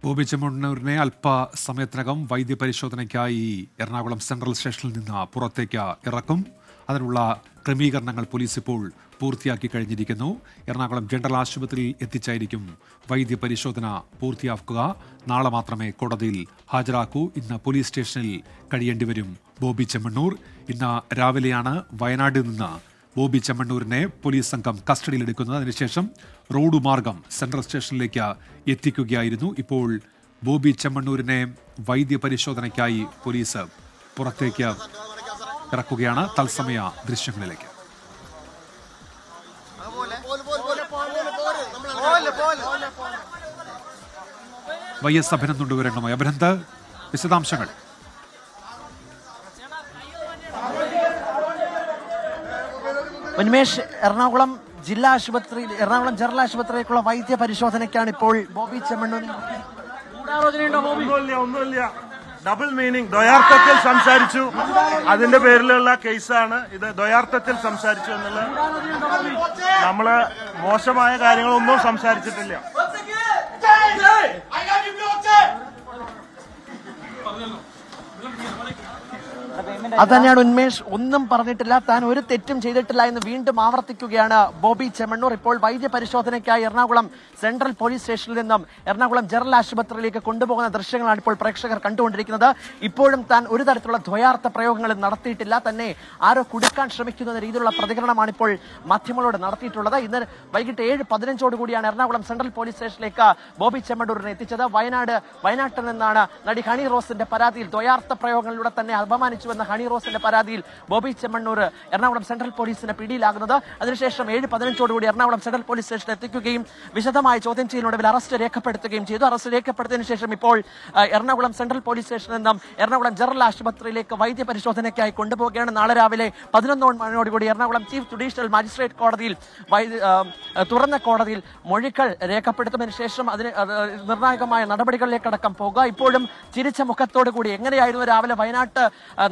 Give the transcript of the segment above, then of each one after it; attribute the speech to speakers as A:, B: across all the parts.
A: ബോബി ചെമ്മണ്ണൂരിനെ അല്പസമയത്തിനകം വൈദ്യപരിശോധനയ്ക്കായി എറണാകുളം സെൻട്രൽ സ്റ്റേഷനിൽ നിന്ന് പുറത്തേക്ക് ഇറക്കും. അതിനുള്ള ക്രമീകരണങ്ങൾ പോലീസ് ഇപ്പോൾ പൂർത്തിയാക്കി കഴിഞ്ഞിരിക്കുന്നു. എറണാകുളം ജനറൽ ആശുപത്രിയിൽ എത്തിച്ചായിരിക്കും വൈദ്യപരിശോധന പൂർത്തിയാക്കുക. നാളെ മാത്രമേ കോടതിയിൽ ഹാജരാക്കൂ. ഇന്ന് പോലീസ് സ്റ്റേഷനിൽ കഴിയേണ്ടി വരും ബോബി ചെമ്മണ്ണൂർ. ഇന്ന് രാവിലെയാണ് വയനാട്ടിൽ നിന്ന് ബോബി ചെമ്മണ്ണൂരിനെ പോലീസ് സംഘം കസ്റ്റഡിയിലെടുക്കുന്നത്. അതിനുശേഷം റോഡ് മാർഗം സെൻട്രൽ സ്റ്റേഷനിലേക്ക് എത്തിക്കുകയായിരുന്നു. ഇപ്പോൾ ബോബി ചെമ്മണ്ണൂരിനെ വൈദ്യപരിശോധനയ്ക്കായി പോലീസ് പുറത്തേക്ക് ഇറക്കുകയാണ്. തത്സമയ ദൃശ്യങ്ങളിലേക്ക് YS അഭിനന്ദുണ്ട് വിവരങ്ങളുമായി. അഭിനന്ദ്, വിശദാംശങ്ങൾ.
B: ഉന്മേഷ്, എറണാകുളം ജനറൽ ആശുപത്രിയിലേക്കുള്ള വൈദ്യ പരിശോധനയ്ക്കാണ് ഇപ്പോൾ ബോബി ചെമ്മണ്ണൂർ.
C: ഒന്നുമില്ല, ഡബിൾ മീനിങ്. ദ്വയാർത്ഥത്തിൽ സംസാരിച്ചു, അതിന്റെ പേരിലുള്ള കേസാണ് ഇത്. ദ്വയാർത്ഥത്തിൽ സംസാരിച്ചു എന്നുള്ള, നമ്മള് മോശമായ കാര്യങ്ങളൊന്നും സംസാരിച്ചിട്ടില്ല.
B: അത് തന്നെയാണ് ഉന്മേഷ്, ഒന്നും പറഞ്ഞിട്ടില്ല, താൻ ഒരു തെറ്റും ചെയ്തിട്ടില്ല എന്ന് വീണ്ടും ആവർത്തിക്കുകയാണ് ബോബി ചെമ്മണ്ണൂർ. ഇപ്പോൾ വൈദ്യ പരിശോധനയ്ക്കായി എറണാകുളം സെൻട്രൽ പോലീസ് സ്റ്റേഷനിൽ നിന്നും എറണാകുളം ജനറൽ ആശുപത്രിയിലേക്ക് കൊണ്ടുപോകുന്ന ദൃശ്യങ്ങളാണ് ഇപ്പോൾ പ്രേക്ഷകർ കണ്ടുകൊണ്ടിരിക്കുന്നത്. ഇപ്പോഴും താൻ ഒരു തരത്തിലുള്ള ദ്വയാർത്ഥ പ്രയോഗങ്ങളും നടത്തിയിട്ടില്ല, തന്നെ ആരോ കുടുക്കാൻ ശ്രമിക്കുന്ന രീതിയിലുള്ള പ്രതികരണമാണ് ഇപ്പോൾ മാധ്യമങ്ങളോട് നടത്തിയിട്ടുള്ളത്. ഇന്ന് വൈകിട്ട് 7:15 കൂടിയാണ് എറണാകുളം സെൻട്രൽ പോലീസ് സ്റ്റേഷനിലേക്ക് ബോബി ചെമ്മണ്ണൂരിനെ എത്തിച്ചത്. വയനാട്ടിൽ നിന്നാണ് നടി ഹണി റോസിന്റെ പരാതിയിൽ ദ്വയാർത്ഥ പ്രയോഗങ്ങളിലൂടെ തന്നെ അപമാനിച്ചുവെന്ന ഹണി റോസിന്റെ പരാതിയിൽ ബോബി ചെമ്മണ്ണൂർ എറണാകുളം സെൻട്രൽ പോലീസിന് പിടിയിലാകുന്നത്. അതിനുശേഷം 7:15 കൂടി എറണാകുളം സെൻട്രൽ പോലീസ് സ്റ്റേഷനിൽ എത്തിക്കുകയും വിശദമായ ചോദ്യം ചെയ്യലിനൊടുവിൽ അറസ്റ്റ് രേഖപ്പെടുത്തുകയും ചെയ്തു. അറസ്റ്റ് രേഖപ്പെടുത്തിയതിനു ശേഷം ഇപ്പോൾ എറണാകുളം സെൻട്രൽ പോലീസ് സ്റ്റേഷനിൽ നിന്നും എറണാകുളം ജനറൽ ആശുപത്രിയിലേക്ക് വൈദ്യ പരിശോധനയ്ക്കായി കൊണ്ടുപോവുകയാണ്. നാളെ രാവിലെ 11 മണിയോടുകൂടി എറണാകുളം ചീഫ് ജുഡീഷ്യൽ മജിസ്ട്രേറ്റ് കോടതിയിൽ തുറന്ന കോടതിയിൽ മൊഴികൾ രേഖപ്പെടുത്തുന്നതിന് ശേഷം അതിന് നിർണായകമായ നടപടികളിലേക്കടക്കം പോകുക. ഇപ്പോഴും ചിരിച്ച മുഖത്തോടു കൂടി എങ്ങനെയായിരുന്നു രാവിലെ വയനാട്ട്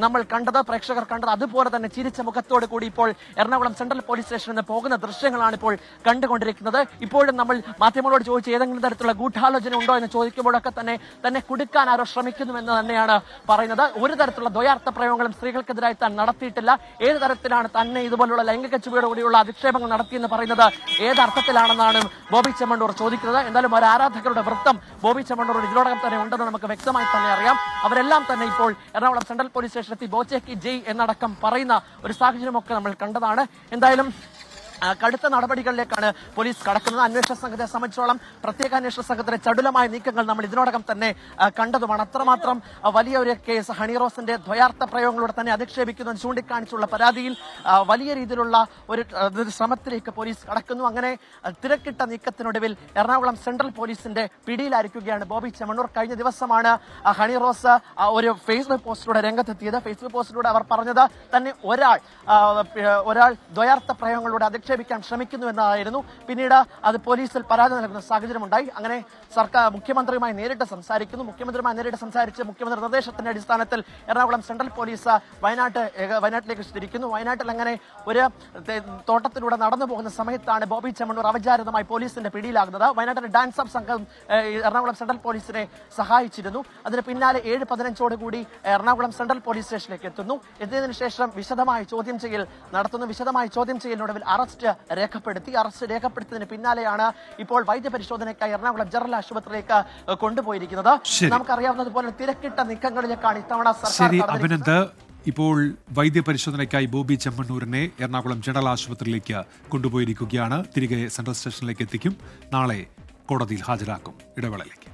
B: നമ്മൾ കണ്ടത്, പ്രേക്ഷകർ കണ്ടത്, അതുപോലെ തന്നെ ചിരിച്ച മുഖത്തോടു കൂടി ഇപ്പോൾ എറണാകുളം സെൻട്രൽ പോലീസ് സ്റ്റേഷനിൽ നിന്ന് പോകുന്ന ദൃശ്യങ്ങളാണ് ഇപ്പോൾ കണ്ടുകൊണ്ടിരിക്കുന്നത്. ഇപ്പോഴും നമ്മൾ മാധ്യമങ്ങളോട് ചോദിച്ച് ഏതെങ്കിലും തരത്തിലുള്ള ഗൂഢാലോചന ഉണ്ടോ എന്ന് ചോദിക്കുമ്പോഴൊക്കെ തന്നെ കുടുക്കാൻ ആരോ ശ്രമിക്കുന്നുവെന്ന് തന്നെയാണ് പറയുന്നത്. ഒരു തരത്തിലുള്ള ദ്വയാർത്ഥ പ്രയോഗങ്ങളും സ്ത്രീകൾക്കെതിരായി താൻ നടത്തിയിട്ടില്ല. ഏത് തരത്തിലാണ് തന്നെ ഇതുപോലുള്ള ലൈംഗിക ചുവയോടുകൂടിയുള്ള അധിക്ഷേപങ്ങൾ നടത്തിയെന്ന് പറയുന്നത് ഏതർത്ഥത്തിലാണെന്നാണ് ബോബി ചെമ്മണ്ണൂർ ചോദിക്കുന്നത്. എന്തായാലും ഒരു ആരാധകരുടെ വൃത്തം ബോബി ചെമ്മണ്ണൂർ ഇതിനോടകം തന്നെ ഉണ്ടെന്ന് നമുക്ക് വ്യക്തമായി തന്നെ അറിയാം. അവരെല്ലാം തന്നെ ഇപ്പോൾ എറണാകുളം സെൻട്രൽ പോലീസ് സ്റ്റേഷനിലെത്തി ബോച്ചേക്ക് ജയ് എന്നടക്കം പറയുന്ന ഒരു സാഹചര്യമൊക്കെ നമ്മൾ കണ്ടതാണ്. എന്തായാലും കടുത്ത നടപടികളിലേക്കാണ് പോലീസ് കടക്കുന്നത്. അന്വേഷണ സംഘത്തെ സംബന്ധിച്ചോളം പ്രത്യേക അന്വേഷണ സംഘത്തിന്റെ ചടുലമായ നീക്കങ്ങൾ നമ്മൾ ഇതിനോടകം തന്നെ കണ്ടതുമാണ്. അത്രമാത്രം വലിയ ഒരു കേസ്, ഹണി റോസിന്റെ ദ്വയാർത്ഥ പ്രയോഗങ്ങളോടെ തന്നെ അധിക്ഷേപിക്കുന്നത് ചൂണ്ടിക്കാണിച്ചുള്ള പരാതിയിൽ വലിയ രീതിയിലുള്ള ഒരു ശ്രമത്തിലേക്ക് പോലീസ് കടക്കുന്നു. അങ്ങനെ തിരക്കിട്ട നീക്കത്തിനൊടുവിൽ എറണാകുളം സെൻട്രൽ പോലീസിന്റെ പിടിയിലായിരിക്കുകയാണ് ബോബി ചെമ്മണ്ണൂർ. കഴിഞ്ഞ ദിവസമാണ് ഹണി റോസ് ഒരു ഫേസ്ബുക്ക് പോസ്റ്റിലൂടെ രംഗത്തെത്തിയത്. ഫേസ്ബുക്ക് പോസ്റ്റിലൂടെ അവർ പറഞ്ഞത് തന്നെ ഒരാൾ ദ്വയാർത്ഥ പ്രയോഗങ്ങളിലൂടെ ക്ഷേപിക്കാൻ ശ്രമിക്കുന്നു എന്നതായിരുന്നു. പിന്നീട് അത് പോലീസിൽ പരാതി നൽകുന്ന സാഹചര്യമുണ്ടായി. അങ്ങനെ മുഖ്യമന്ത്രിയുമായി നേരിട്ട് സംസാരിച്ച് മുഖ്യമന്ത്രി നിർദ്ദേശത്തിന്റെ അടിസ്ഥാനത്തിൽ എറണാകുളം സെൻട്രൽ പോലീസ് വയനാട്ടിലേക്ക് തിരിക്കുന്നു. വയനാട്ടിൽ അങ്ങനെ ഒരു തോട്ടത്തിലൂടെ നടന്നു പോകുന്ന സമയത്താണ് ബോബി ചെമ്മണ്ണൂർ അവചാരിതമായി പോലീസിന്റെ പിടിയിലാകുന്നത്. വയനാട്ടിലെ ഡാൻസ് ഓഫ് സംഘം എറണാകുളം സെൻട്രൽ പോലീസിനെ സഹായിച്ചിരുന്നു. അതിന് പിന്നാലെ 7:15 കൂടി എറണാകുളം സെൻട്രൽ പോലീസ് സ്റ്റേഷനിലേക്ക് എത്തിയതിനു ശേഷം വിശദമായ ചോദ്യം ചെയ്യൽ നടത്തുന്നു. വിശദമായ ചോദ്യം ചെയ്യലിനൊടുവിൽ അറസ്റ്റ് രേഖപ്പെടുത്തിയതിന് പിന്നാലെയാണ് ഇപ്പോൾ വൈദ്യപരിശോധനയ്ക്കായി എറണാകുളം ജനറൽ ആശുപത്രിയിലേക്ക് കൊണ്ടുപോയിരിക്കുന്നത്. നമുക്കറിയാവുന്നതുപോലെ തിരക്കിട്ട നീക്കങ്ങളിലേക്കാണ് ഇത്തവണ
A: സർക്കാർ. ഇപ്പോൾ വൈദ്യപരിശോധനയ്ക്കായി ബോബി ചെമ്മണ്ണൂരിനെ എറണാകുളം ജനറൽ ആശുപത്രിയിലേക്ക് കൊണ്ടുപോയിരിക്കുകയാണ്. തിരികെ സെൻട്രൽ സ്റ്റേഷനിലേക്ക് എത്തിക്കും. നാളെ കോടതിയിൽ ഹാജരാക്കും. ഇടവേളയിലേക്ക്.